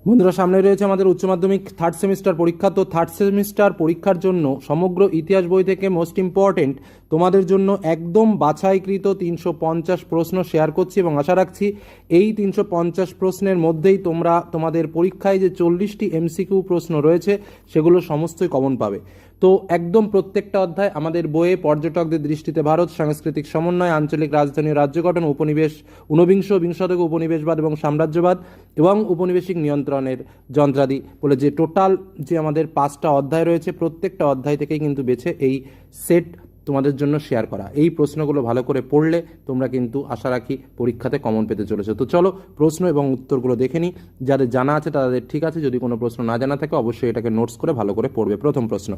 বন্ধুরা, সামনে রয়েছে আমাদের উচ্চ মাধ্যমিক থার্ড সেমিস্টার পরীক্ষা। তো থার্ড সেমিস্টার পরীক্ষার জন্য সমগ্র ইতিহাস বই থেকে মোস্ট ইম্পর্টেন্ট তোমাদের জন্য একদম বাছাইকৃত 350 প্রশ্ন শেয়ার করছি এবং আশা রাখছি এই 350 প্রশ্নের মধ্যেই তোমরা তোমাদের পরীক্ষায় যে 40টি এমসিকিউ প্রশ্ন রয়েছে সেগুলো সমস্তই কমন পাবে। তো একদম প্রত্যেকটা অধ্যায় আমাদের বইয়ে পর্যটকদের দৃষ্টিতে ভারত, সাংস্কৃতিক সমন্বয়, আঞ্চলিক রাজধানী ও রাজ্য গঠন, উপনিবেশ, ঊনবিংশ বিংশ শতক উপনিবেশবাদ এবং সাম্রাজ্যবাদ এবং উপনিবেশিক নিয়ন্ত্রণের যন্ত্রাদি বলে যে টোটাল যে আমাদের 5টা অধ্যায় রয়েছে, প্রত্যেকটা অধ্যায় থেকেই কিন্তু বেছে এই সেট তোমাদের জন্য শেয়ার করা। এই প্রশ্নগুলো ভালো করে পড়লে তোমরা কিন্তু আশা রাখি পরীক্ষাতে কমন পেতে চলেছে। তো চলো প্রশ্ন এবং উত্তরগুলো দেখে নিই। যাদের জানা আছে তাদের ঠিক আছে, যদি কোনো প্রশ্ন না জানা থাকে অবশ্যই এটাকে নোটস করে ভালো করে পড়বে। প্রথম প্রশ্ন,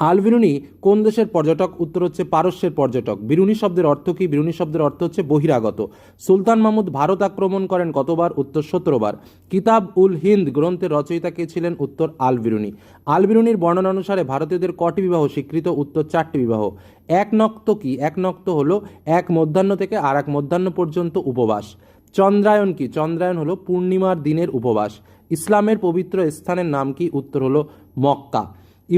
আল বিরুনি কোন দেশের পর্যটক? উত্তর হচ্ছে পারস্যের পর্যটক। বিরুনি শব্দের অর্থ কি? বিরুনি শব্দের অর্থ হচ্ছে বহিরাগত। সুলতান মাহমুদ ভারত আক্রমণ করেন কতবার? উত্তর 17 বার। কিতাব উল হিন্দ গ্রন্থের রচয়িতা কে ছিলেন? উত্তর আল বিরুনি। আল বিরুনির বর্ণনা অনুসারে ভারতীয়দের কটি বিবাহ স্বীকৃত? উত্তর 4টি বিবাহ। এক নক্ত কি? এক নক্ত হলো এক মধ্যাহ্ন থেকে আর এক মধ্যাহ্ন পর্যন্ত উপবাস। চন্দ্রায়ন কি? চন্দ্রায়ন হলো পূর্ণিমার দিনের উপবাস। ইসলামের পবিত্র স্থানের নাম কি? উত্তর হলো মক্কা।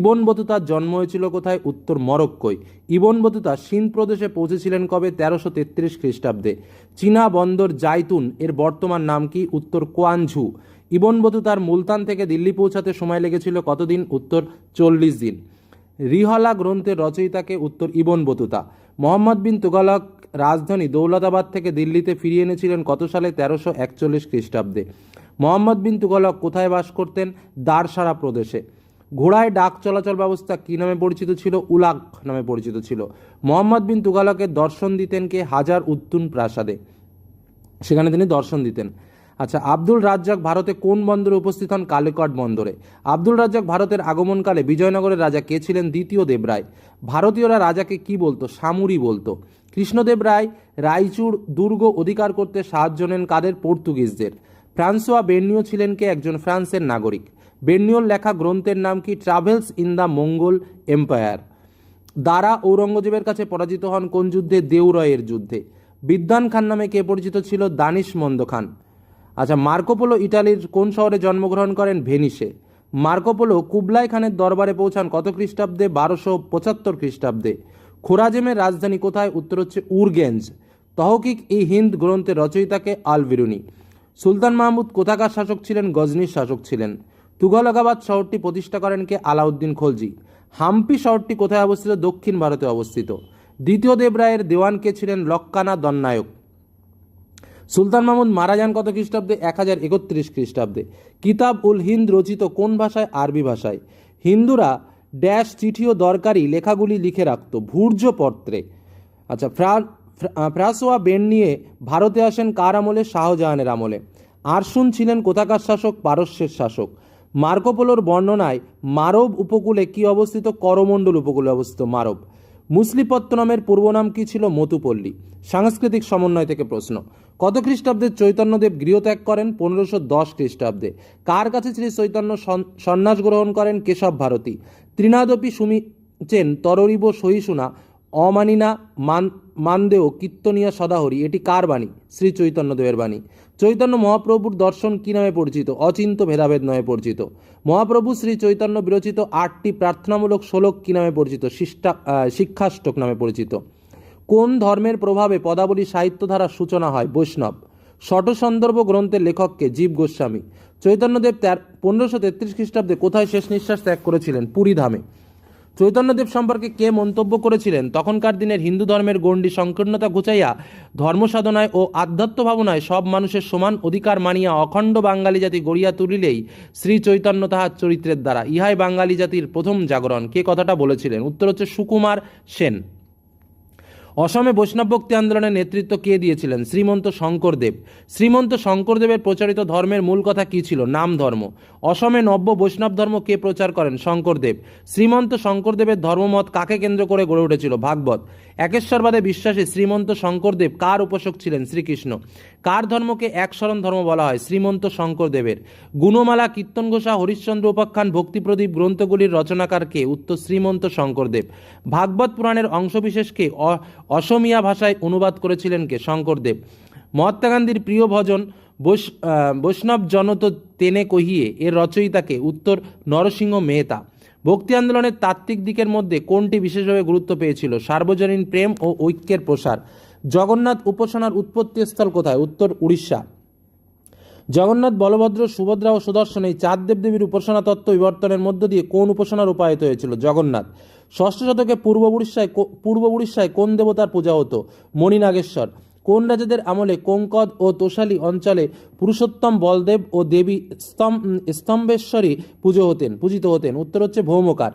ইবন বতুতার জন্ম হয়েছিল কোথায়? উত্তর মরক্কোয়। ইবন বতুতা সিন্ধ প্রদেশে পৌঁছেছিলেন কবে? 1333 খ্রিস্টাব্দে। চীনা বন্দর জাইতুন এর বর্তমান নাম কি? উত্তর কোয়ানঝু। ইবন বতুতার মুলতান থেকে দিল্লি পৌঁছাতে সময় লেগেছিল কতদিন? উত্তর 40 দিন। রিহলা গ্রন্থের রচয়িতাকে? উত্তর ইবন বতুতা। মোহাম্মদ বিন তুগলক রাজধানী দৌলতাবাদ থেকে দিল্লিতে ফিরিয়ে এনেছিলেন কত সালে? 1341 খ্রিস্টাব্দে। মোহাম্মদ বিন তুগলক কোথায় বাস করতেন? দারসারা প্রদেশে। ঘোড়ায় ডাক চলাচল ব্যবস্থা কী নামে পরিচিত ছিল? উলাক নামে পরিচিত ছিল। মোহাম্মদ বিন তুগলকের দর্শন দিতেন কে? হাজার উদ্দুন প্রাসাদে, সেখানে তিনি দর্শন দিতেন। আচ্ছা, আব্দুল রাজ্জাক ভারতে কোন বন্দরে উপস্থিত হন? কালিকট বন্দরে। আব্দুল রাজ্জাক ভারতের আগমনকালে বিজয়নগরের রাজা কে ছিলেন? দ্বিতীয় দেবরায়। ভারতীয়রা রাজাকে কি বলতো? সামুরি বলতো। কৃষ্ণদেব রায় রায়চুর দুর্গ অধিকার করতে সাহায্য নেন কাদের? পর্তুগিজদের। ফ্রান্সোয়া বের্নিও ছিলেন কে? একজন ফ্রান্সের নাগরিক। বের্নিওর লেখা গ্রন্থের নাম কি? Travels in the Mangal empire. দারা ঔরঙ্গজেবের কাছে পরাজিত হন কোন যুদ্ধে? দেউরয়ের যুদ্ধে। বিদ্বান খান নামে কে পরিচিত ছিল? দানিশমন্দ খান। আচ্ছা, মার্কোপোলো ইটালির কোন শহরে জন্মগ্রহণ করেন? ভেনিসে। মার্কোপোলো কুবলাই খানের দরবারে পৌঁছান কত খ্রিস্টাব্দে? 1275 খ্রিস্টাব্দে। খোরাজেমের রাজধানী কোথায়? উত্তর হচ্ছে উরগেঞ্জ। তহকিক ই হিন্দ গ্রন্থের রচয়িতাকে? আল বিরুনি। সুলতান মাহমুদ কোথাকার শাসক ছিলেন? গজনির শাসক ছিলেন। তুগলকাবাদ শহরটি প্রতিষ্ঠা করেন কে? আলাউদ্দিন খলজি। হাম্পি শহরটি কোথায় অবস্থিত? দক্ষিণ ভারতে অবস্থিত। দ্বিতীয় দেবরায়ের দেওয়ান কে ছিলেন? লক্কানা দন্নায়ক। সুলতান মাহমুদ মারা যান কত খ্রিস্টাব্দে? 1031 খ্রিস্টাব্দে। কিতাব উল হিন্দ রচিত কোন ভাষায়? আরবি ভাষায়। হিন্দুরা ড্যাশ চিঠি ও দরকারি লেখাগুলি লিখে রাখত? ভূর্জপত্রে। আচ্ছা, ফ্রাসোয়া বের্নিয়ে ভারতে আসেন কার আমলে? শাহজাহানের আমলে। আরশুন ছিলেন কোথাকার শাসক? পারস্যের শাসক। মার্কোপোলোর বর্ণনায় মারব উপকূলে কি অবস্থিত? করমণ্ডল উপকূলে অবস্থিত মারব। মুসলিপত্তনমের পূর্ব নাম কি ছিল? মতুপল্লী। সাংস্কৃতিক সমন্বয় থেকে প্রশ্ন, কত খ্রিস্টাব্দে চৈতন্যদেব গৃহত্যাগ করেন? 1510 খ্রিস্টাব্দে। কার কাছে শ্রী চৈতন্য সন্ন্যাস গ্রহণ করেন? কেশব ভারতী। ত্রিনাদপি সুমিচেন তররিব সহিষ্ণুনা অমানিনা মানদেও কীর্তনিয়া সদাহরি। এটি কার বাণী? শ্রী চৈতন্যদেবের বাণী। চৈতন্য মহাপ্রভুর দর্শন কি নামে পরিচিত? অচিন্ত ভেদাভেদ নামে পরিচিত। মহাপ্রভু শ্রী চৈতন্য বিরচিত 8টি প্রার্থনামূলক শ্লোক কি নামে পরিচিত? শিক্ষাষ্টক নামে পরিচিত। কোন ধর্মের প্রভাবে পদাবলী সাহিত্যধারার সূচনা হয়? বৈষ্ণব। ষটসন্দর্ভ গ্রন্থের লেখককে? জীব গোস্বামী। চৈতন্যদেব 1533 খ্রিস্টাব্দে কোথায় শেষ নিঃশ্বাস ত্যাগ করেছিলেন? পুরীধামে। চৈতন্যদেব সম্পর্কে কে মন্তব্য করেছিলেন? তখনকার দিনের হিন্দু ধর্মের গণ্ডি সংকীর্ণতা ঘুচাইয়া ধর্মসাধনায় ও আধ্যাত্ম ভাবনায় সব মানুষের সমান অধিকার মানিয়া অখণ্ড বাঙালি জাতি গড়িয়া তুলিলেই শ্রী চৈতন্য তাহার চরিত্রের দ্বারা। ইহাই বাঙালি জাতির প্রথম জাগরণ। কে কথাটা বলেছিলেন? উত্তর হচ্ছে সুকুমার সেন। অসমে বৈষ্ণব ভক্তি আন্দোলনের নেতৃত্ব কে দিয়েছিলেন? শ্রীমন্ত শঙ্করদেব। শ্রীমন্ত শঙ্করদেবের প্রচারিত ধর্মের মূল কথা কী ছিল? নাম ধর্ম। অসমে নব্য বৈষ্ণব ধর্ম কে প্রচার করেন? শঙ্করদেব। শ্রীমন্ত শঙ্করদেবের ধর্মমত কাকে কেন্দ্র করে গড়ে উঠেছিল? ভাগবত। একেশ্বরবাদে বিশ্বাসী শ্রীমন্ত শঙ্করদেব কার উপাসক ছিলেন? শ্রীকৃষ্ণ। কার ধর্মকে একশরণ ধর্ম বলা হয়? শ্রীমন্ত শঙ্করদেবের। গুণমালা, কীর্তন ঘোষা, হরিশ্চন্দ্র উপাখ্যান, ভক্তিপ্রদীপ গ্রন্থগুলির রচনাকার কে? উত্তর শ্রীমন্ত শঙ্করদেব। ভাগবত পুরাণের অংশবিশেষকে অসমীয়া ভাষায় অনুবাদ করেছিলেন কে? শঙ্করদেব। মহাত্মা গান্ধীর প্রিয় ভজন বৈষ্ণব জনত তেনে কহিয়ে এর রচয়িতাকে? উত্তর নরসিংহ মেহতা। ভক্তি আন্দোলনের তাত্ত্বিক দিকের মধ্যে কোনটি বিশেষভাবে গুরুত্ব পেয়েছিল? সার্বজনীন প্রেম ও ঐক্যের প্রসার। জগন্নাথ উপাসনার উৎপত্তিস্থল কোথায়? উত্তর উড়িষ্যা। জগন্নাথ, বলভদ্র, সুভদ্রা ও সুদর্শন এই চার দেবদেবীর উপাসনা তত্ত্ব বিবর্তনের মধ্য দিয়ে কোন উপাসনা রূপায়িত হয়েছিল? জগন্নাথ। ষষ্ঠ শতকে পূর্ব উড়িষ্যায় কোন দেবতার পূজা হতো? মণিনাগেশ্বর। কোন রাজাদের আমলে কোঙ্কদ ও তোষালী অঞ্চলে পুরুষোত্তম বলদেব ও দেবী স্তম্ভেশ্বরী পূজিত হতেন? উত্তর হচ্ছে ভৌমকার।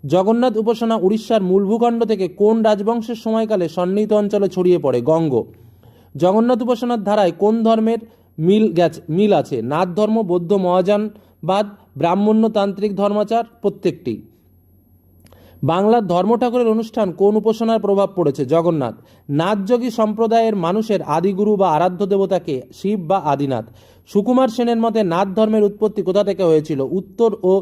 জগন্নাথ উপাসনা উড়িষ্যার মূল ভূখণ্ড থেকে কোন রাজবংশের সময়কালে সন্নিহিত অঞ্চলে ছড়িয়ে পড়ে? গঙ্গ। জগন্নাথ উপাসনার ধারায় কোন ধর্মের মিল আছে? নাথ ধর্ম, বৌদ্ধ মহাযানবাদ, ব্রাহ্মণ্য, তান্ত্রিক ধর্মাচার, প্রত্যেকটি। বাংলার ধর্ম ঠাকুরের অনুষ্ঠান কোন উপাসনার প্রভাব পড়েছে? জগন্নাথ। নাথযোগী সম্প্রদায়ের মানুষের আদিগুরু বা আরাধ্য দেবতাকে? শিব বা আদিনাথ। সুকুমার সেনের মতে নাথ ধর্মের উৎপত্তি কোথা থেকে হয়েছিল? উত্তর ও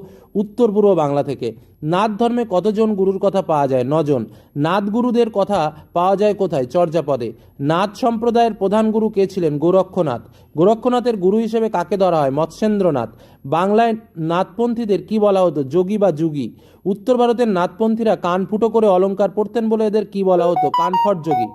উত্তর পূর্ব বাংলা থেকে। নাথ ধর্মে কতজন গুরুর কথা পাওয়া যায়? 9 জন। নাথ গুরুদের কথা পাওয়া যায় কোথায়? চর্যাপদে। নাথ সম্প্রদায়ের প্রধান গুরু কে ছিলেন? গোরক্ষনাথ। গোরক্ষনাথের গুরু হিসেবে কাকে ধরা হয়? মৎস্যেন্দ্রনাথ। বাংলায় নাথপন্থীদের কি বলা হতো? যোগী বা যুগী। উত্তর ভারতের নাথপন্থীরা কান ফুটো করে অলঙ্কার পড়তেন বলে এদের কি বলা হতো? কানফট যোগী।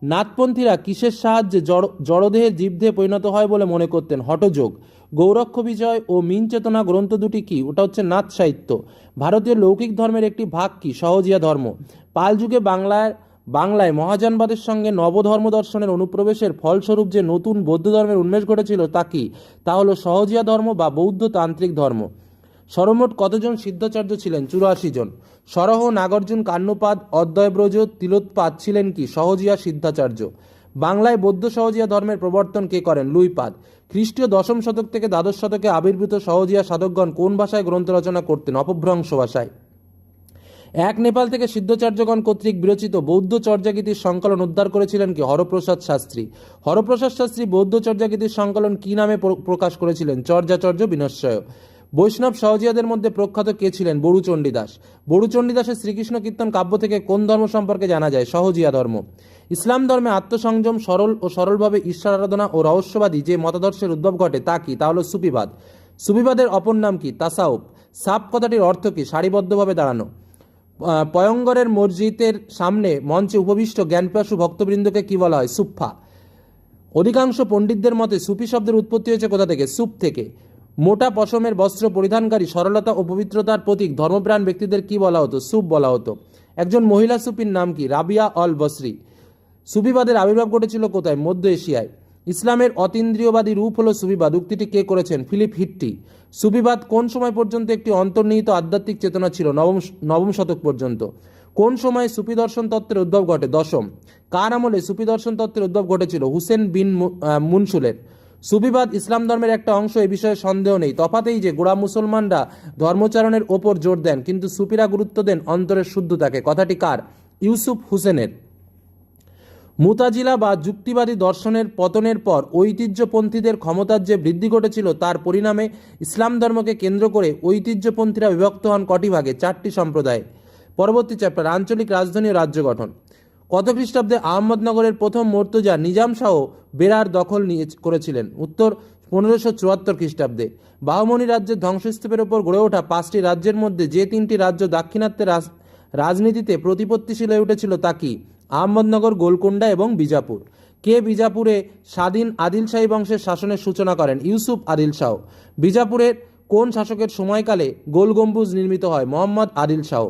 নাথপন্থীরা কিসের সাহায্যে জড়দেহের জীবদেহে পরিণত হয় বলে মনে করতেন? হঠযোগ। গৌরক্ষ বিজয় ও মিন চেতনা গ্রন্থ দুটি কি? ওটা হচ্ছে নাথ সাহিত্য। ভারতীয় লৌকিক ধর্মের একটি ভাগ কি? সহজিয়া ধর্ম। পাল যুগে বাংলায় মহাযানবাদের সঙ্গে নবধর্ম দর্শনের অনুপ্রবেশের ফলস্বরূপ যে নতুন বৌদ্ধ ধর্মের উন্মেষ ঘটেছিল তা কি? তা হলো সহজিয়া ধর্ম বা বৌদ্ধ তান্ত্রিক ধর্ম। সর্বমোট কতজন সিদ্ধাচার্য ছিলেন? 84 জন। সরহ, নাগার্জুন, কান্যপাদ, অদ্বয়ব্রজ, তিলোত্পাদ ছিলেন কি? সহজিয়া সিদ্ধাচার্য। বাংলায় বৌদ্ধ সহজিয়া ধর্মের প্রবর্তন কে করেন? লুইপাদ। খ্রিস্টীয় 10ম শতক থেকে দ্বাদশ শতকে আবির্ভূত সহজিয়া সাধকগণ কোন ভাষায় গ্রন্থ রচনা করতেন? অপভ্রংশ ভাষায়। এক নেপাল থেকে সিদ্ধাচার্যগণ কর্তৃক বিরচিত বৌদ্ধ চর্যাগীতির সংকলন উদ্ধার করেছিলেন কি? হরপ্রসাদ শাস্ত্রী। হরপ্রসাদ শাস্ত্রী বৌদ্ধ চর্যাগীতির সংকলন কি নামে প্রকাশ করেছিলেন? চর্যাচর্য বিনশ্বয়। বৈষ্ণব সহজিয়াদের মধ্যে প্রখ্যাত কে ছিলেন? বড়ুচণ্ডীদাস। বড়ুচণ্ডীদাসের শ্রীকৃষ্ণ কীর্তন কাব্য থেকে কোন ধর্ম সম্পর্কে জানা যায়? সহজিয়া ধর্ম। ইসলাম ধর্মে আত্মসংযম, সরলভাবে ঈশ্বর আরাধনা ও রহস্যবাদী যে মতাদর্শের উদ্ভব ঘটে তা কি? তা হল সুফিবাদ। সুফিবাদের অপর নাম কি? তাসাউফ। সাপ কথাটির অর্থ কি? সারিবদ্ধভাবে দাঁড়ানো। পয়ঙ্গরের মসজিদের সামনে মঞ্চে উপবিষ্ট জ্ঞানপিপাসু ভক্তবৃন্দকে কি বলা হয়? সুফফা। অধিকাংশ পণ্ডিতদের মতে সুফি শব্দের উৎপত্তি হয়েছে কোথা থেকে? সুপ থেকে। মোটা পশমের বস্ত্র পরিধানকারী সরলতা ও পবিত্রতার প্রতীক ধর্মপ্রাণ ব্যক্তিদের কি বলা হতো? সুফ বলা হতো। একজন মহিলা সুফির নাম কি? রাবিয়া অল বসরি। সুফিবাদের আবির্ভাব ঘটেছিল কোথায়? মধ্য এশিয়ায়। ইসলামের অতীন্দ্রিয়বাদী রূপ হল সুফিবাদ। উক্তিটি কে করেছেন? Philip Hittite. সুফিবাদ কোন সময় পর্যন্ত একটি অন্তর্নিহিত আধ্যাত্মিক চেতনা ছিল? নবম শতক পর্যন্ত। কোন সময় সুফি দর্শন তত্ত্বের উদ্ভব ঘটে? 10ম। কার আমলে সুফি দর্শন তত্ত্বের উদ্ভব ঘটেছিল? হুসেন বিন মুনসুলের। সুফিবাদ ইসলাম ধর্মের একটা অংশ, এ বিষয়ে সন্দেহ নেই। তফাৎ এই যে গোড়া মুসলমানরা ধর্মচারণের ওপর জোর দেন, কিন্তু সুফিরা গুরুত্ব দেন অন্তরের শুদ্ধতাকে। কথাটি কার? ইউসুফ হুসেনের। মুতাজিলা বা যুক্তিবাদী দর্শনের পতনের পর ঐতিহ্যপন্থীদের ক্ষমতার যে বৃদ্ধি ঘটেছিল তার পরিণামে ইসলাম ধর্মকে কেন্দ্র করে ঐতিহ্যপন্থীরা বিভক্ত হন কটি ভাগে? 4টি সম্প্রদায়। পরবর্তী চ্যাপ্টার, আঞ্চলিক রাজধানী ও রাজ্য গঠন। কত খ্রিস্টাব্দে আহমদনগরের প্রথম মর্তুজা নিজাম শাহ বেরার দখল করেছিলেন? উত্তর 1574 খ্রিস্টাব্দে। বাহমনি রাজ্যের ধ্বংসস্তূপের ওপর গড়ে ওঠা 5টি রাজ্যের মধ্যে যে 3টি রাজ্য দাক্ষিণাত্যের রাজনীতিতে প্রতিপত্তিশীল হয়ে উঠেছিল তা কি? আহমদনগর, গোলকোন্ডা এবং বিজাপুর। কে বিজাপুরে স্বাধীন আদিল শাহী বংশের শাসনের সূচনা করেন? ইউসুফ আদিল শাহ। বিজাপুরের কোন শাসকের সময়কালে গোল গম্বুজ নির্মিত হয়? মোহাম্মদ আদিল শাহ।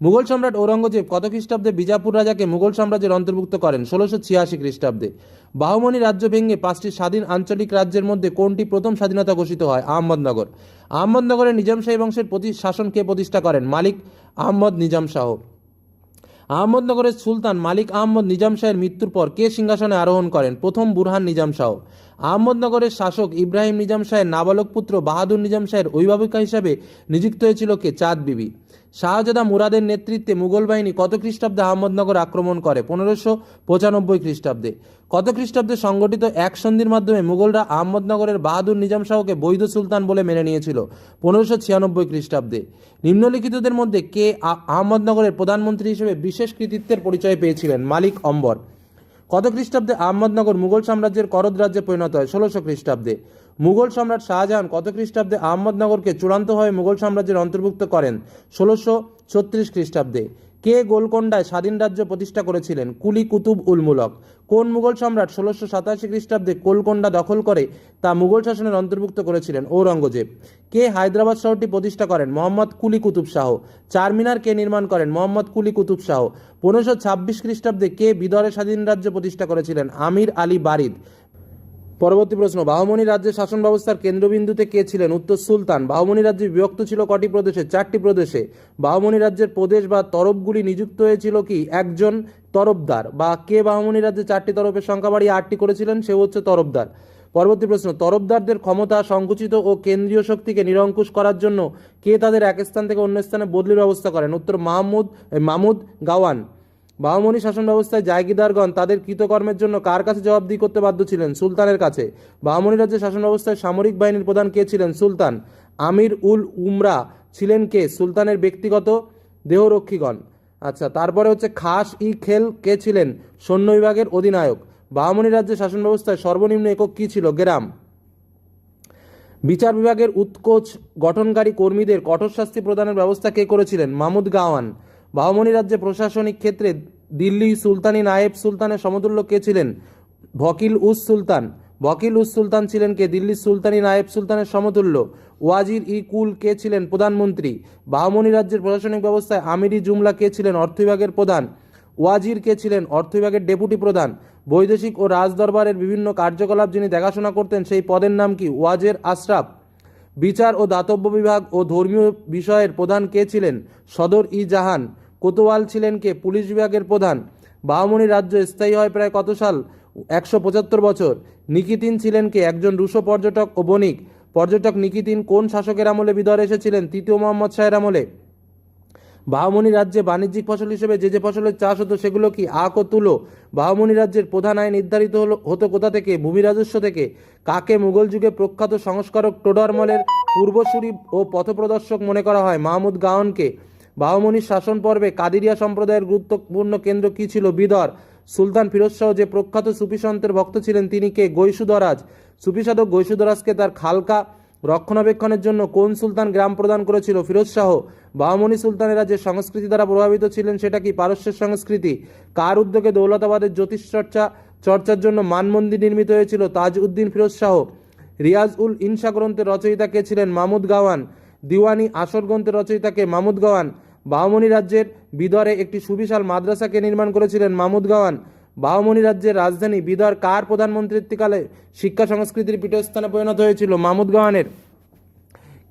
মুঘল সম্রাট ঔরঙ্গজেব কত খ্রিস্টাব্দে বিজাপুর রাজাকে মুঘল সাম্রাজ্যের অন্তর্ভুক্ত করেন? 1686 খ্রিস্টাব্দে। বাহমনি রাজ্য ভেঙে 5টি স্বাধীন আঞ্চলিক রাজ্যের মধ্যে কোনটি প্রথম স্বাধীনতা ঘোষিত হয়? আহমদনগর। আহমদনগরের নিজাম শাহী বংশের শাসন কে প্রতিষ্ঠা করেন? মালিক আহমদ নিজাম শাহ। আহমদনগরের সুলতান মালিক আহমদ নিজাম শাহের মৃত্যুর পর কে সিংহাসনে আরোহণ করেন? প্রথম বুরহান নিজাম শাহ। আহমদনগরের শাসক ইব্রাহিম নিজাম শাহের নাবালক পুত্র বাহাদুর নিজাম শাহের অভিভাবিকা হিসাবে নিযুক্ত হয়েছিল কে? চাঁদ বিবি। শাহজাদা মুরাদের নেতৃত্বে মুঘল বাহিনী কত খ্রিস্টাব্দে আহমদনগর আক্রমণ করে? 1595 খ্রিস্টাব্দে। কত খ্রিস্টাব্দে সংগঠিত এক সন্ধির মাধ্যমে মুঘলরা আহমদনগরের বাহাদুর নিজাম শাহকে বৈধ সুলতান বলে মেনে নিয়েছিল? 1596 খ্রিস্টাব্দে। নিম্নলিখিতদের মধ্যে কে আহমদনগরের প্রধানমন্ত্রী হিসেবে বিশেষ কৃতিত্বের পরিচয় পেয়েছিলেন? মালিক অম্বর। কত খ্রিস্টাব্দে আহমদনগর মুঘল সাম্রাজ্যের করদ রাজ্যে পরিণত হয়? 1600 খ্রিস্টাব্দে। মুঘল সম্রাট শাহজাহান কত খ্রিস্টাব্দে আহমদনগরকে চূড়ান্তভাবে মুঘল সাম্রাজ্যের অন্তর্ভুক্ত করেন? 1636 খ্রিস্টাব্দে। কে গোলকোন্ডায় স্বাধীন রাজ্য প্রতিষ্ঠা করেছিলেন? কুলি কুতুব উল মুলক। কোন মুঘল সম্রাট 1687 খ্রিস্টাব্দে গোলকোন্ডা দখল করে তা মুঘল শাসনের অন্তর্ভুক্ত করেছিলেন? ঔরঙ্গজেব। কে হায়দ্রাবাদ শহরটি প্রতিষ্ঠা করেন? মোহাম্মদ কুলি কুতুব শাহ। চারমিনার কে নির্মাণ করেন? মোহাম্মদ কুলি কুতুব শাহ। 1526 খ্রিস্টাব্দে কে বিদরে স্বাধীন রাজ্য প্রতিষ্ঠা করেছিলেন? আমির আলী বারিদ। পরবর্তী প্রশ্ন, বাহমনি রাজ্যের শাসন ব্যবস্থার কেন্দ্রবিন্দুতে কে ছিলেন? উত্তর সুলতান। বাহমনি রাজ্য বিভক্ত ছিল কটি প্রদেশে? 4টি প্রদেশে। বাহমনি রাজ্যের প্রদেশ বা তরফগুলি নিযুক্ত হয়েছিল কি? একজন তরফদার। বা কে বাহমনি রাজ্যে 4টি তরফের সংখ্যা বাড়িয়ে 8টি করেছিলেন? সে হচ্ছে তরফদার। পরবর্তী প্রশ্ন, তরফদারদের ক্ষমতা সংকুচিত ও কেন্দ্রীয় শক্তিকে নিরঙ্কুশ করার জন্য কে তাদের এক স্থান থেকে অন্য স্থানে বদলির ব্যবস্থা করেন? উত্তর মাহমুদ গাওয়ান। বাহমনি শাসন ব্যবস্থায় জায়গিদারগণ তাদের কৃতকর্মের জন্য কার কাছে জবাবদিহি করতে বাধ্য ছিলেন? সুলতানের কাছে। বাহমনি রাজ্যের শাসন ব্যবস্থায় সামরিক বাহিনীর প্রধান কে ছিলেন? সুলতান। আমির উল উমরা ছিলেন কে? সুলতানের ব্যক্তিগত দেহরক্ষীগণ। আচ্ছা, তারপরে হচ্ছে খাস ই খেল কে ছিলেন? সৈন্য বিভাগের অধিনায়ক। বাহমনি রাজ্যের শাসন ব্যবস্থায় সর্বনিম্ন একক কি ছিল? গ্রাম। বিচার বিভাগের উৎকোচ গঠনকারী কর্মীদের কঠোর শাস্তি প্রদানের ব্যবস্থা কে করেছিলেন? মাহমুদ গাওয়ান। বাহমনি রাজ্যে প্রশাসনিক ক্ষেত্রে দিল্লি সুলতানি নায়েব সুলতানের সমতুল্য কে ছিলেন? ভকিল উস সুলতান। ভকিল উস সুলতান ছিলেন কে? দিল্লি সুলতানি নায়েব সুলতানের সমতুল্য। ওয়াজির ই কুল কে ছিলেন? প্রধানমন্ত্রী। বাহমনি রাজ্যের প্রশাসনিক ব্যবস্থায় আমিরি জুমলা কে ছিলেন? অর্থ বিভাগের প্রধান। ওয়াজির কে ছিলেন? অর্থ বিভাগের ডেপুটি প্রধান। বৈদেশিক ও রাজদরবারের বিভিন্ন কার্যকলাপ যিনি দেখাশোনা করতেন সেই পদের নাম কি? ওয়াজের আশরাফ। বিচার ও দাতব্য বিভাগ ও ধর্মীয় বিষয়ের প্রধান কে ছিলেন? সদর ই জাহান। কোতোয়াল ছিলেন কে? পুলিশ বিভাগের প্রধান। বাহমনি রাজ্য স্থায়ী হয় প্রায় কত সাল? 175 বছর। নিকিতিন ছিলেন কে? একজন রুশো পর্যটক ও বণিক। পর্যটক নিকিতিন কোন শাসকের আমলে বিদরে এসেছিলেন? তৃতীয় মোহাম্মদ শাহের আমলে। বাহমনি রাজ্যে বাণিজ্যিক ফসল হিসেবে যে ফসলের চাষ হতো সেগুলো কি? আখ ও তুলো। বাহমনি রাজ্যের প্রধান আয় নির্ধারিত হতো কোথা থেকে? ভূমি রাজস্ব থেকে। কাকে মুঘল যুগে প্রখ্যাত সংস্কারক টোডরমলের পূর্বসূরি ও পথপ্রদর্শক মনে করা হয়? মাহমুদ গাওনকে। বাহমনির শাসন পর্বে কাদিরিয়া সম্প্রদায়ের গুরুত্বপূর্ণ কেন্দ্র কি ছিল? বিদর। সুলতান ফিরোজ শাহ যে প্রখ্যাত সুফি সন্তের ভক্ত ছিলেন তিনি কে? গৈসুদরাজ। সুফি সাধক গৈসুদরাজকে তার খালকা রক্ষণাবেক্ষণের জন্য কোন সুলতান গ্রাম প্রদান করেছিল? ফিরোজ শাহ। বাহমনি সুলতানেরা যে সংস্কৃতি দ্বারা প্রভাবিত ছিলেন সেটা কি? পারস্যের সংস্কৃতি। কার উদ্যোগে দৌলতাবাদের জ্যোতিষ চর্চার জন্য মানমন্দির নির্মিত হয়েছিল? তাজ উদ্দিন ফিরোজ শাহ। রিয়াজ উল ইনসা গ্রন্থের রচয়িতা কে ছিলেন? মাহমুদ গাওয়ান। দিওয়ানি আসর গ্রন্থের রচয়িতা কে? মাহমুদ গাওয়ান। বাহমনি রাজ্যের বিদরে একটি সুবিশাল মাদ্রাসাকে নির্মাণ করেছিলেন? মাহমুদ গাওয়ান। বাহমনি রাজ্যের রাজধানী বিদর কার প্রধানমন্ত্রীত্বকালে শিক্ষা সংস্কৃতির পীঠস্থানে পরিণত হয়েছিল? মাহমুদ গাওয়ানের।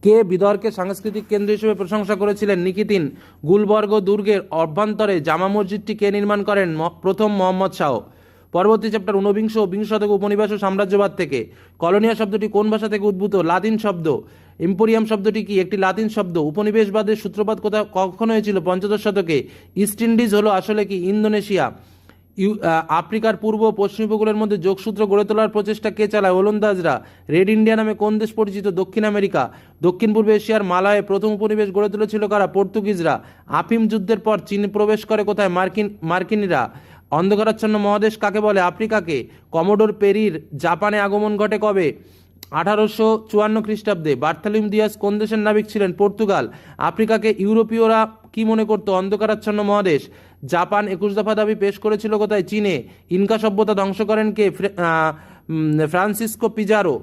কে বিদরকে সাংস্কৃতিক কেন্দ্র হিসেবে প্রশংসা করেছিলেন? নিকিতিন। গুলবর্গ দুর্গের অভ্যন্তরে জামা মসজিদটি কে নির্মাণ করেন? প্রথম মোহাম্মদ শাহ। পরবর্তী চ্যাপ্টার ঊনবিংশ ও বিংশ শতক উপনিবেশ ও সাম্রাজ্যবাদ থেকে। কলোনিয়া শব্দটি কোন ভাষা থেকে উদ্ভূত? লাতিন শব্দ। ইম্পোরিয়াম শব্দটি কি? একটি লাতিন শব্দ। উপনিবেশবাদের সূত্রপাত কখন হয়েছিল? 15 শতকে। ইস্ট ইন্ডিজ হলো আসলে কি? ইন্দোনেশিয়া। আফ্রিকার পূর্ব ও পশ্চিম উপকূলের মধ্যে যোগসূত্র গড়ে তোলার প্রচেষ্টা কে চালায়? ওলন্দাজরা। রেড ইন্ডিয়া নামে কোন দেশ পরিচিত? দক্ষিণ আমেরিকা। দক্ষিণ পূর্ব এশিয়ার মালয়ে প্রথম উপনিবেশ গড়ে তুলেছিল কারা? পর্তুগিজরা। আফিম যুদ্ধের পর চীন প্রবেশ করে কোথায়? মার্কিনিরা। অন্ধকারাচ্ছন্ন মহাদেশ কাকে বলে? আফ্রিকাকে। কমোডোর পেরির জাপানে আগমন ঘটে কবে? 1854 খ্রিস্টাব্দে। বার্থালিম দিয়াস কোন দেশের নাবিক ছিলেন? পর্তুগাল। আফ্রিকাকে ইউরোপীয়রা কি মনে করত? অন্ধকারাচ্ছন্ন মহাদেশ। জাপান 21 দফা দাবি পেশ করেছিল কোথায়? চীনে। ইনকা সভ্যতা ধ্বংস করেন কে? Francisco Pizarro.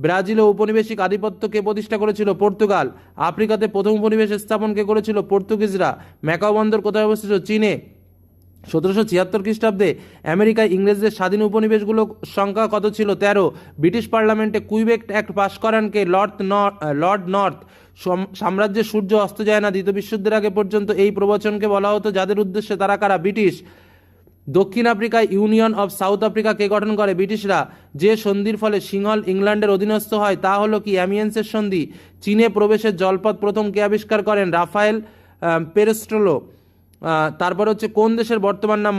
ব্রাজিলে ঔপনিবেশিক আধিপত্য কে প্রতিষ্ঠা করেছিল? পর্তুগাল। আফ্রিকাতে প্রথম উপনিবেশ স্থাপন কে করেছিল? পর্তুগিজরা। ম্যাকাও বন্দর কোথায় অবস্থিত? চীনে। 1776 খ্রিস্টাব্দে আমেরিকায় ইংরেজদের স্বাধীন উপনিবেশগুলোর সংখ্যা কত ছিল? 13। ব্রিটিশ পার্লামেন্টে কুইবেক অ্যাক্ট পাশ করান কে? Lord north. সাম্রাজ্যের সূর্য অস্ত যায় না দ্বিতীয় বিশ্বযুদ্ধের আগে পর্যন্ত এই প্রবচনকে বলা হতো যাদের উদ্দেশ্যে তারা কারা? ব্রিটিশ। দক্ষিণ আফ্রিকায় ইউনিয়ন অফ সাউথ আফ্রিকা কে গঠন করে? ব্রিটিশরা। যে সন্ধির ফলে সিংহল ইংল্যান্ডের অধীনস্থ হয় তা হলো কি? অ্যামিয়েন্সের সন্ধি। চীনে প্রবেশের জলপথ প্রথম কে আবিষ্কার করেন? রাফায়েল পেরেস্ট্রোলো। তারপর হচ্ছে কোন দেশের বর্তমান নাম?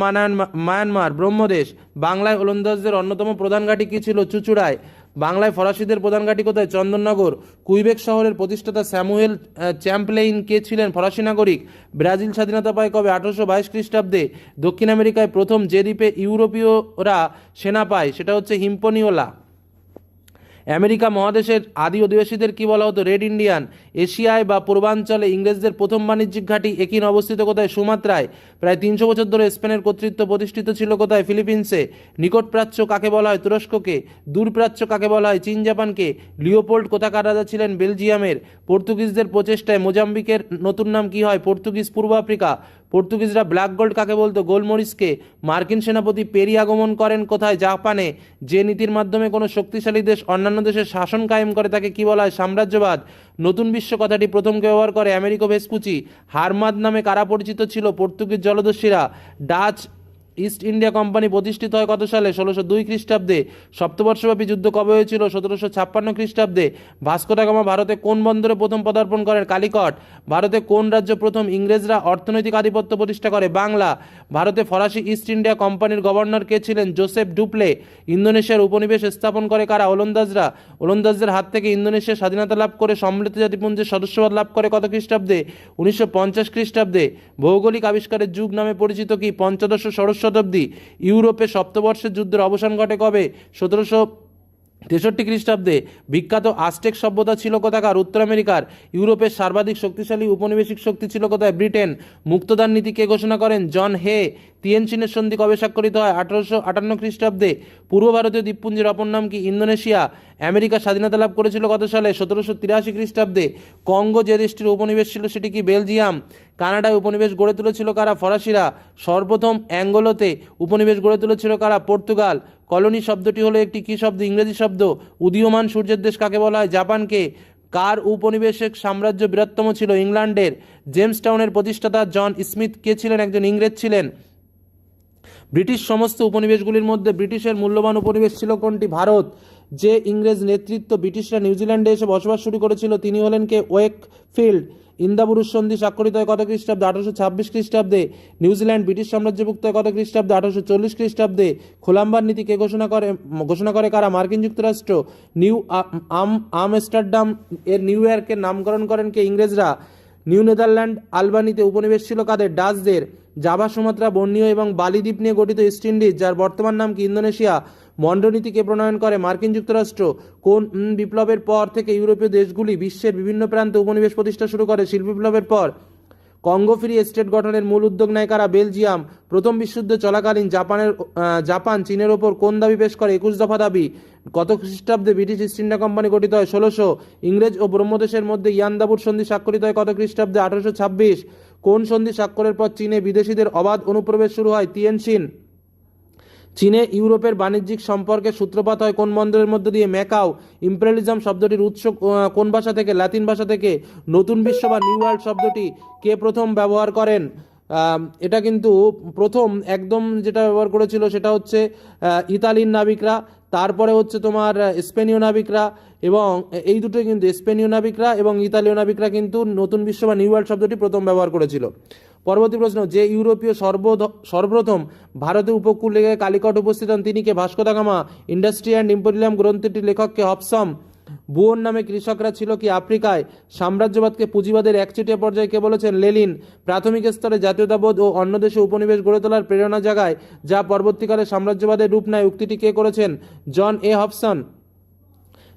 মায়ানমার। ব্রহ্মদেশ। বাংলায় ওলন্দাজদের অন্যতম প্রধান ঘাঁটি কি ছিল? চুঁচুড়ায়। বাংলায় ফরাসিদের প্রধান ঘাঁটি কোথায়? চন্দননগর। কুইবেক শহরের প্রতিষ্ঠাতা স্যামুয়েল চ্যাম্পলেইন কে ছিলেন? ফরাসি নাগরিক। ব্রাজিল স্বাধীনতা পায় কবে? 1822 খ্রিস্টাব্দে। দক্ষিণ আমেরিকায় প্রথম যে দ্বীপে ইউরোপীয়রা সেনা পায় সেটা হচ্ছে হিম্পনিওলা। আমেরিকা মহাদেশের আদি অধিবাসীদের কি বলা হতো? Red Indian. এশিয়ায় বা পূর্বাঞ্চলে ইংরেজদের প্রথম বাণিজ্যিক ঘাঁটি একিন অবস্থিত কোথায়? সুমাত্রায়। প্রায় 300 বছর ধরে স্পেনের কর্তৃত্ব প্রতিষ্ঠিত ছিল কোথায়? ফিলিপিন্সে। নিকট প্রাচ্য কাকে বলা হয়? তুরস্ককে। দূর প্রাচ্য কাকে বলা হয়? চীন জাপানকে। লিওপোল্ড কোথাকার রাজা ছিলেন? বেলজিয়ামের। পর্তুগিজদের প্রচেষ্টায় মোজাম্বিকের নতুন নাম কি হয়? পর্তুগিজ পূর্ব আফ্রিকা। পর্তুগিজরা ব্ল্যাক গোল্ড কাকে বলতো? গোলমরিচকে। মার্কিন সেনাপতি পেরি আগমন করেন কোথায়? জাপানে। যে নীতির মাধ্যমে কোনো শক্তিশালী দেশ অন্যান্য দেশের শাসন কায়েম করে তাকে কি বলা হয়? সাম্রাজ্যবাদ। নতুন বিশ্ব কথাটি প্রথমকে ব্যবহার করে আমেরিকো ভেসপুচি। হারমাদ নামে কারা পরিচিত ছিল? পর্তুগিজ জলদস্যুরা। ডাচ ইস্ট ইন্ডিয়া কোম্পানি প্রতিষ্ঠিত হয় কত সালে? 1602 খ্রিস্টাব্দে। সপ্তবর্ষব্যাপী যুদ্ধ কবে হয়েছিল? 1756 খ্রিস্টাব্দে। ভাস্কো দা গামা ভারতে কোন বন্দরে প্রথম পদার্পণ করেন? কালিকট। ভারতে কোন রাজ্য প্রথম ইংরেজরা অর্থনৈতিক আধিপত্য প্রতিষ্ঠা করে? বাংলা। ভারতে ফরাসি ইস্ট ইন্ডিয়া কোম্পানির গভর্নর কে ছিলেন? জোসেফ ডুপ্লে। ইন্দোনেশিয়ার উপনিবেশ স্থাপন করে কারা? ওলন্দাজরা। ওলন্দাজদের হাত থেকে ইন্দোনেশিয়া স্বাধীনতা লাভ করে সম্মিলিত জাতিপুঞ্জের সদস্যপদ লাভ করে কত খ্রিস্টাব্দে? 1950 খ্রিস্টাব্দে। ভৌগোলিক আবিষ্কারের যুগ নামে পরিচিত কি? পঞ্চদশ ষোড়শ শতাব্দী। ইউরোপে সপ্তবর্ষের যুদ্ধের অবসান ঘটে কবে? 1763 খ্রিস্টাব্দে। বিখ্যাত আজটেক সভ্যতা ছিল কোথাকার? উত্তর আমেরিকার। ইউরোপের সর্বাধিক শক্তিশালী উপনিবেশিক শক্তি ছিল কোথায়? ব্রিটেন। মুক্তদান নীতি কে ঘোষণা করেন? জন হে। তিয়েনজিনের সন্ধি কবে স্বাক্ষরিত হয়? 1858 খ্রিস্টাব্দে। পূর্ব ভারতীয় দ্বীপপুঞ্জের অপর নাম কি? ইন্দোনেশিয়া। আমেরিকা স্বাধীনতা লাভ করেছিল কত সালে? 1783 খ্রিস্টাব্দে। কঙ্গো যে দেশটির উপনিবেশ ছিল সেটি কি? বেলজিয়াম। কানাডায় উপনিবেশ গড়ে তুলেছিল কারা? ফরাসিরা। সর্বপ্রথম অ্যাঙ্গোলোতে উপনিবেশ গড়ে তুলেছিল কারা? পর্তুগাল। কলোনি শব্দটি হলো একটি কী শব্দ? ইংরেজি শব্দ। উদীয়মান সূর্যের দেশ কাকে বলা হয়? জাপানকে। কার উপনিবেশিক সাম্রাজ্য বৃহত্তম ছিল? ইংল্যান্ডের। জেমস টাউনের প্রতিষ্ঠাতা জন স্মিথ কে ছিলেন? একজন ইংরেজ ছিলেন। ব্রিটিশ সমস্ত উপনিবেশগুলির মধ্যে ব্রিটিশের মূল্যবান উপনিবেশ ছিল কোনটি? ভারত। যে ইংরেজ নেতৃত্ব ব্রিটিশরা নিউজিল্যান্ডে এসে বসবাস শুরু করেছিল তিনি হলেন কে? ওয়েকফিল্ড। ইন্দাবুরুস সন্ধি স্বাক্ষরিত হয় কত খ্রিস্টাব্দে? 1826 খ্রিস্টাব্দে। নিউজিল্যান্ড ব্রিটিশ সাম্রাজ্যভুক্ত হয় কত খ্রিস্টাব্দে? 1840 খ্রিস্টাব্দে। খোলাম্বার নীতি কে ঘোষণা করে কারা? মার্কিন যুক্তরাষ্ট্র। নিউ আমস্টারডাম এর নিউ ইয়র্কের নামকরণ করেন কে? ইংরেজরা। নিউ নেদারল্যান্ড আলবানিতে উপনিবেশ ছিল কাদের? ডাচদের। জাভা, সুমাত্রা, বর্নিও এবং বালি দ্বীপ নিয়ে গঠিত ইস্ট ইন্ডিজ যার বর্তমান নাম কি? ইন্দোনেশিয়া। মন্ডনীতি কে প্রণয়ন করে? মার্কিন যুক্তরাষ্ট্র। কোন বিপ্লবের পর থেকে ইউরোপীয় দেশগুলি বিশ্বের বিভিন্ন প্রান্তে উপনিবেশ প্রতিষ্ঠা শুরু করে? শিল্প বিপ্লবের পর। কঙ্গো ফ্রি স্টেট গঠনের মূল উদ্যোগ নেয় কারা? বেলজিয়াম। প্রথম বিশ্বযুদ্ধ চলাকালীন জাপান চীনের ওপর কোন দাবি পেশ করে? 21 দফা দাবি। কত খ্রিস্টাব্দে ব্রিটিশ ইস্ট ইন্ডিয়া কোম্পানি গঠিত হয়? 1600। ইংরেজ ও ব্রহ্মদেশের মধ্যে ইয়ান্দাবুর সন্ধি স্বাক্ষরিত হয় কত খ্রিস্টাব্দে? 1826। কোন সন্ধি স্বাক্ষরের পর চীনে বিদেশিদের অবাধ অনুপ্রবেশ শুরু হয়? তিয়েনজিন। চীনে ইউরোপের বাণিজ্যিক সম্পর্কের সূত্রপাত হয় কোন বন্দরের মধ্যে দিয়ে? ম্যাকাও। ইম্পেরিয়ালিজম শব্দটির উৎস কোন ভাষা থেকে? লাতিন ভাষা থেকে। নতুন বিশ্ব বা নিউ ওয়ার্ল্ড শব্দটি কে প্রথম ব্যবহার করেন? এটা কিন্তু প্রথম একদম যেটা ব্যবহার করেছিল সেটা হচ্ছে ইতালির নাবিকরা, তারপরে হচ্ছে তোমার স্পেনীয় নাবিকরা, এবং এই দুটোই কিন্তু স্পেনীয় নাবিকরা এবং ইতালীয় নাবিকরা কিন্তু নতুন বিশ্ব বা নিউ ওয়ার্ল্ড শব্দটি প্রথম ব্যবহার করেছিল। পরবর্তী প্রশ্ন, যে ইউরোপীয় সর্বপ্রথম ভারতে উপকূল রেখে কালিকট উপস্থিত হন তিনি কে? Vasco da Gama. Industry and imperium গ্রন্থটির লেখককে? হবসন। বুয়ন নামে কৃষকরা ছিল কি? আফ্রিকায়। সাম্রাজ্যবাদকে পুঁজিবাদের একচেটিয়া পর্যায়ে কে বলেছেন? লেনিন। প্রাথমিক স্তরে জাতীয়তাবোধ ও অন্য দেশে উপনিবেশ গড়ে তোলার প্রেরণা জাগায় যা পরবর্তীকালে সাম্রাজ্যবাদের রূপ নেয় উক্তিটি কে করেছেন? জন এ হবসন।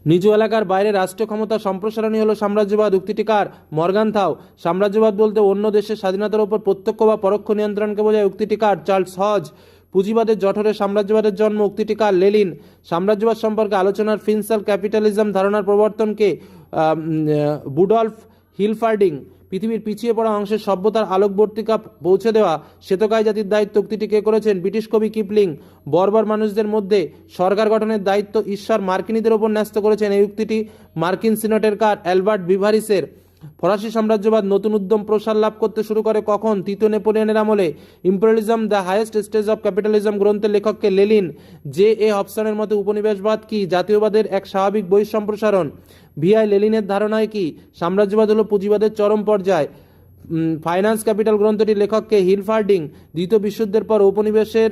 নিজ এলাকার বাইরে রাষ্ট্রীয় ক্ষমতা সম্প্রসারণই হলো সাম্রাজ্যবাদ উক্তিটি কার? মর্গানথাউ। সাম্রাজ্যবাদ বলতে অন্য দেশের স্বাধীনতার উপর প্রত্যক্ষ বা পরোক্ষ নিয়ন্ত্রণকে বোঝায় উক্তিটি কার? চার্লস হজ। পুঁজিবাদের জঠরে সাম্রাজ্যবাদের জন্ম উক্তিটি কার? লেনিন। সাম্রাজ্যবাদ সম্পর্কে আলোচনার ফিন্সাল ক্যাপিটালিজম ধারণার প্রবর্তনকে? বুডল্ফ হিলফার্ডিং। পৃথিবীর পিছিয়ে পড়া অংশের সভ্যতার আলোকবর্তিকা পৌঁছে দেওয়া শ্বেতকায় জাতির দায়িত্ব উক্তিটি কে করেছেন? ব্রিটিশ কবি কিপলিং। বর্বর মানুষদের মধ্যে সরকার গঠনের দায়িত্ব ঈশ্বর মার্কিনীদের ওপর ন্যস্ত করেছেন এই উক্তিটি মার্কিন সিনেটের কার? অ্যালবার্ট ভিভারিসের। ফরাসি সাম্রাজ্যবাদ নতুন উদ্যম প্রসার লাভ করতে শুরু করে কখন? তৃতীয় নেপোলিয়নের আমলে। Imperialism the highest stage of capitalism গ্রন্থের লেখককে? লেনিন। জে এ হবসনের মতে উপনিবেশবাদ কি? জাতীয়বাদের এক স্বাভাবিক বহিঃসম্প্রসারণ। ভিআই লেনিনের ধারণায় কি? সাম্রাজ্যবাদ হলো পুঁজিবাদের চরম পর্যায়। ফাইন্যান্স ক্যাপিটাল গ্রন্থটির লেখককে? হিলফার্ডিং। দ্বিতীয় বিশ্বযুদ্ধের পর উপনিবেশের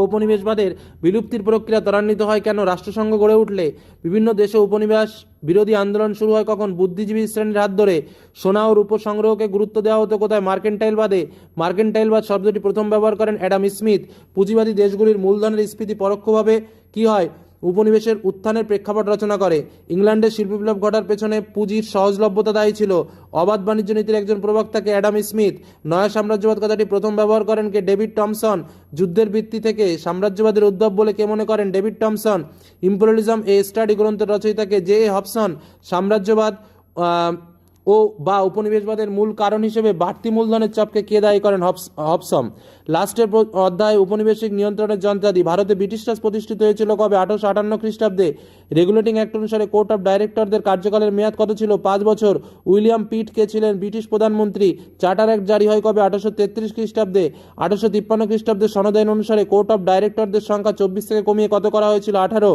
ঔপনিবেশবাদের বিলুপ্তির প্রক্রিয়া ত্বরান্বিত হয় কেন? রাষ্ট্রসংঘ গড়ে উঠলে। বিভিন্ন দেশে উপনিবেশ বিরোধী আন্দোলন শুরু হয় কখন? বুদ্ধিজীবী শ্রেণীর হাত ধরে। সোনা ও রূপো সংগ্রহকে গুরুত্ব দেওয়া হতো কোথায়? মার্কেন্টাইলবাদে। মার্কেন্টাইলবাদ শব্দটি প্রথম ব্যবহার করেন অ্যাডাম স্মিথ। পুঁজিবাদী দেশগুলির মূলধনের স্ফীতি পরোক্ষভাবে কি হয়? উপনিবেশের উত্থানের প্রেক্ষাপট রচনা করে। ইংল্যান্ডের শিল্প বিপ্লব ঘটার পেছনে পুঁজির সহজলভ্যতা দায়ী ছিল। অবাধ বাণিজ্য নীতির একজন প্রবক্তাকে অ্যাডাম স্মিথ। নয়া সাম্রাজ্যবাদ কথাটি প্রথম ব্যবহার করেন কে? David Thomson. যুদ্ধের ভিত্তি থেকে সাম্রাজ্যবাদের উদ্ভব বলে কে মনে করেন? David Thomson. Imperialism a study গ্রন্থের রচয়িতাকে? J A Hobson. সাম্রাজ্যবাদ ও বা উপনিবেশবাদের মূল কারণ হিসেবে বাড়তি মূলধনের চাপকে কে দায়ী করেন? হবসন। লাস্টের অধ্যায় উপনিবেশিক নিয়ন্ত্রণের যন্ত্রাদি। ভারতে ব্রিটিশ রাজ প্রতিষ্ঠিত হয়েছিল কবে? 1858 খ্রিস্টাব্দে। রেগুলেটিং অ্যাক্ট অনুসারে কোর্ট অফ ডাইরেক্টরদের কার্যকালের মেয়াদ কত ছিল? 5 বছর। উইলিয়াম পিট কে ছিলেন ব্রিটিশ প্রধানমন্ত্রী? চার্টার অ্যাক্ট জারি হয় কবে? 1833 খ্রিস্টাব্দে। 1853 খ্রিস্টাব্দে সনদ আইন অনুসারে কোর্ট অফ ডাইরেক্টরদের সংখ্যা 24 থেকে কমিয়ে কত করা হয়েছিল? 18।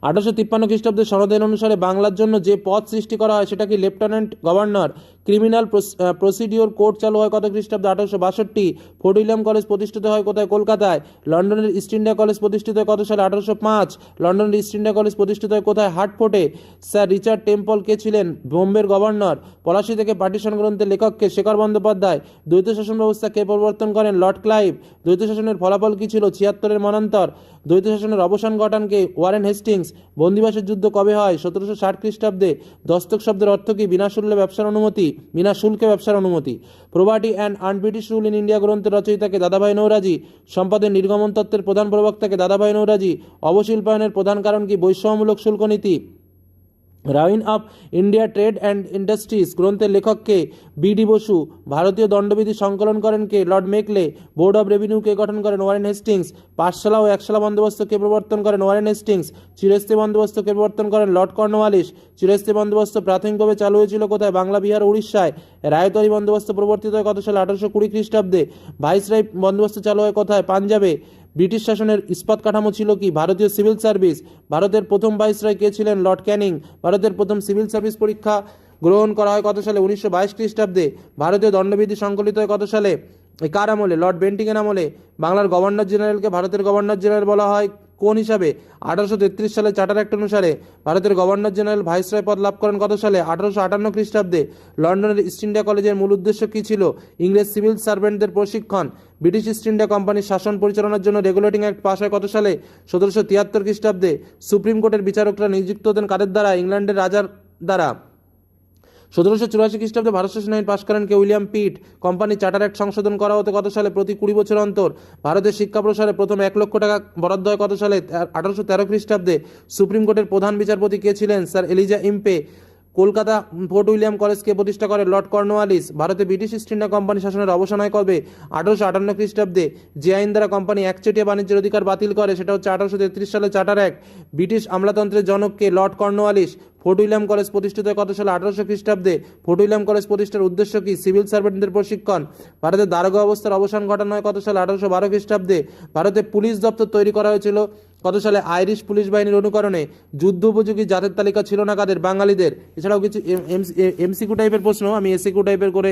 1853 খ্রিস্টাব্দে সনদ আইন অনুসারে বাংলার জন্য যে পদ সৃষ্টি করা হয় সেটা কি? Lieutenant governor. Criminal procedure court চালু হয় কত খ্রিস্টাব্দে? 1862। ফোর্ট উইলিয়াম কলেজ প্রতিষ্ঠিত হয় কোথায়? কলকাতায়। লন্ডনের ইস্ট ইন্ডিয়া কলেজ প্রতিষ্ঠিত হয় কত সালে? 1805। লন্ডনের ইস্ট ইন্ডিয়া কলেজ প্রতিষ্ঠিত হয় কোথায়? হার্টফোর্টে। স্যার রিচার্ড টেম্পল কে ছিলেন বোম্বের গভর্নর? পলাশী থেকে পার্টিশন গ্রন্থের লেখককে? শেখর বন্দ্যোপাধ্যায়। দ্বৈত শাসন ব্যবস্থা কে প্রবর্তন করেন? Lord Clive. দ্বৈত শাসনের ফলাফল কি ছিল? 76-এর মনান্তর। দ্বৈত শাসনের অবসান ঘটান কে? Warren Hastings. বন্দিবাসের যুদ্ধ কবে হয়? 1760 খ্রিস্টাব্দে। দস্তক শব্দের অর্থ কি? বিনা শুল্কে ব্যবসার অনুমতি। Property and un-British rule in India গ্রন্থের রচয়িতাকে? দাদাভাই নৌরাজি। সম্পদের নির্গমন তত্ত্বের প্রধান প্রবক্তাকে? দাদাভাই নৌরাজি। অবশিল্পায়নের প্রধান কারণ কি? বৈষম্যমূলক শুল্ক নীতি। Ruin of India trade and industries গ্রন্থের লেখককে? বি.ডি. বসু। ভারতীয় দণ্ডবিধি সংকলন করেন কে? Lord Macaulay. Board of revenue কে গঠন করেন? Warren Hastings. পাঠশালা ও একশালা বন্দোবস্ত কে প্রবর্তন করেন? Warren Hastings. চিরস্থায়ী বন্দোবস্ত কে প্রবর্তন করেন? Lord Cornwallis. চিরস্থায়ী বন্দোবস্ত প্রাথমিকভাবে চালু হয়েছিল কোথায়? বাংলা, বিহার, উড়িষ্যায়। রায়তরি বন্দোবস্ত প্রবর্তিত হয় কত সালে? 1820 খ্রিস্টাব্দে। ভাইসরয় বন্দোবস্ত চালু হয় কোথায়? পাঞ্জাবে। ব্রিটিশ শাসনের ইস্পাত কাঠামো ছিল কি? ভারতীয় সিভিল সার্ভিস। ভারতের প্রথম ভাইসরয় কে ছিলেন? লর্ড ক্যানিং। ভারতের প্রথম সিভিল সার্ভিস পরীক্ষা গ্রহণ করা হয় কত সালে? 1922 খ্রিস্টাব্দে। ভারতীয় দণ্ডবিধি সংকলিত হয় কত সালে? কার আমলে? লর্ড বেন্টিংয়ের আমলে। বাংলার গভর্নর জেনারেলকে ভারতের গভর্নর জেনারেল বলা হয় কোন হিসাবে? 1833 সালে চার্টার অ্যাক্ট অনুসারে। ভারতের গভর্নর জেনারেল ভাইসরয় পদ লাভ করেন কত সালে? 1858 খ্রিস্টাব্দে। লন্ডনের ইস্ট ইন্ডিয়া কলেজের মূল উদ্দেশ্য কী ছিল? ইংরেজ সিভিল সার্ভেন্টদের প্রশিক্ষণ। ব্রিটিশ ইস্ট ইন্ডিয়া কোম্পানির শাসন পরিচালনার জন্য রেগুলেটিং অ্যাক্ট পাস হয় কত সালে? 1773 খ্রিস্টাব্দে। সুপ্রিম কোর্টের বিচারকরা নিযুক্ত হতেন কাদের দ্বারা? ইংল্যান্ডের রাজার দ্বারা। 1784 খ্রিস্টাব্দে ভারত শাসন আইন পাশ করেন কে? William Pitt. Company charter act সংশোধন করা হতো কত সালে? প্রতি 20 বছর অন্তর। ভারতের শিক্ষা প্রসারে প্রথম 1 লক্ষ টাকা বরাদ্দ হয় কত সালে? 1813 খ্রিস্টাব্দে। সুপ্রিম কোর্টের প্রধান বিচারপতি কে ছিলেন? Sir Eliza Impey. Kolkata fort William কলেজকে প্রতিষ্ঠা করে? Lord Cornwallis. ভারতে ব্রিটিশ ইস্ট ইন্ডিয়া কোম্পানি শাসনের অবসান হয় কবে? 1858 খ্রিস্টাব্দে। যে আইন দ্বারা কোম্পানি একচেটিয়া বাণিজ্যের অধিকার বাতিল করে সেটা হচ্ছে 1833 সালে চার্টার অ্যাক্ট। ব্রিটিশ আমলাতন্ত্রের জনককে? Lord Cornwallis. Fort William college প্রতিষ্ঠিত হয় কত সালে? 1800 খ্রিস্টাব্দে। ফোর্ট উইলিয়াম কলেজ প্রতিষ্ঠার উদ্দেশ্য কি? সিভিল সার্ভেন্টদের প্রশিক্ষণ। ভারতের দারোগা অবস্থার অবসান ঘটানো হয় কত সালে? 1812 খ্রিস্টাব্দে। ভারতে পুলিশ দপ্তর তৈরি করা হয়েছিল কত সালে? আইরিশ পুলিশ বাহিনীর অনুকরণে। যুদ্ধ উপযোগী জাতের তালিকা ছিল না কাদের? বাঙালিদের। এছাড়াও কিছু এমসিকিউ টাইপের প্রশ্ন আমি এসিকিউ টাইপের করে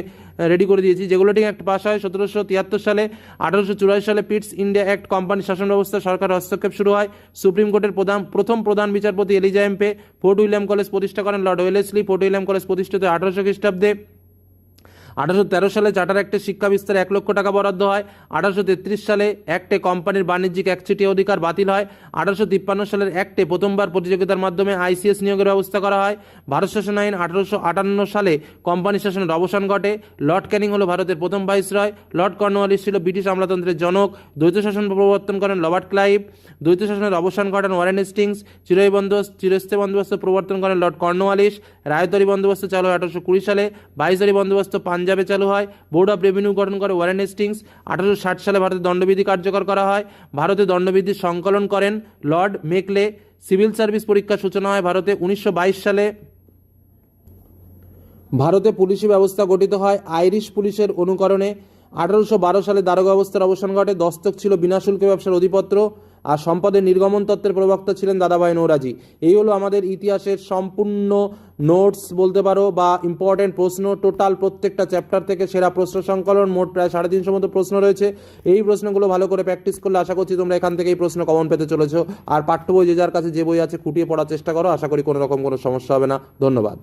রেডি করে দিয়েছি। রেগুলেটিং অ্যাক্ট পাস হয় 1773 সালে। 1884 সালে পিটস ইন্ডিয়া অ্যাক্ট কোম্পানি শাসন ব্যবস্থা সরকার হস্তক্ষেপ শুরু হয়। সুপ্রিম কোর্টের প্রথম প্রধান বিচারপতি এলিজা এম্পে। ফোর্ট উইলিয়াম কলেজ প্রতিষ্ঠা করেন Lord Wellesley. Fort William college প্রতিষ্ঠিত 1800 খ্রিস্টাব্দে। 1813 সালে চার্টার অ্যাক্টে শিক্ষা বিস্তারে 1 লক্ষ টাকা বরাদ্দ হয়। 1833 সালে অ্যাক্টে কোম্পানির বাণিজ্যিক একচেটিয়া অধিকার বাতিল হয়। 1853 সালের অ্যাক্টে প্রথমবার প্রতিযোগিতার মাধ্যমে আইসিএস নিয়োগের ব্যবস্থা করা হয়। ভারত শাসন আইন 1858 সালে কোম্পানি শাসনের অবসান ঘটে। লর্ড ক্যানিং হল ভারতের প্রথম ভাইসরয়। লর্ড কর্নওয়ালিস ছিল ব্রিটিশ আমলাতন্ত্রের জনক। দ্বৈত শাসন প্রবর্তন করেন রবার্ট ক্লাইভ। দ্বৈত শাসনের অবসান ঘটান ওয়ারেন হেস্টিংস। চিরস্থায়ী বন্দোবস্ত প্রবর্তন করেন লর্ড কর্নওয়ালিস। রায়তরি বন্দোবস্ত চালু হয় 1820 সালে। ভাইসরয় বন্দোবস্ত পাঞ্জাবে চালু হয়। বোর্ড অফ রেভিনিউ গঠন করে ওয়ারেন হেস্টিংস। 1860 সালে ভারতে দণ্ডবিধি কার্যকর করা হয়। ভারতে দণ্ডবিধির সংকলন করেন লর্ড মেকলে। সিভিল সার্ভিস পরীক্ষার সূচনা হয় ভারতে 1922 সালে। ভারতে পুলিশি ব্যবস্থা গঠিত হয় আইরিশ পুলিশের অনুকরণে। 1812 সালে দারোগা ব্যবস্থার অবসান ঘটে। দস্তক ছিল বিনা শুল্কে ব্যবসার অধিপত্র। আর সম্পদের নির্গমন তত্ত্বের প্রবক্তা ছিলেন দাদাভাই নৌরাজি। এই হলো আমাদের ইতিহাসের সম্পূর্ণ নোটস বলতে পারো বা ইম্পর্টেন্ট প্রশ্ন, টোটাল প্রত্যেকটা চ্যাপ্টার থেকে সেরা প্রশ্ন সংকলন, মোট প্রায় 350 মতো প্রশ্ন রয়েছে। এই প্রশ্নগুলো ভালো করে প্র্যাকটিস করলে আশা করছি তোমরা এখান থেকে এই প্রশ্ন কমন পেতে চলেছো। আর পাঠ্য বই যে যার কাছে যে বই আছে খুঁটিয়ে পড়ার চেষ্টা করো, আশা করি কোনো রকম কোনো সমস্যা হবে না। ধন্যবাদ।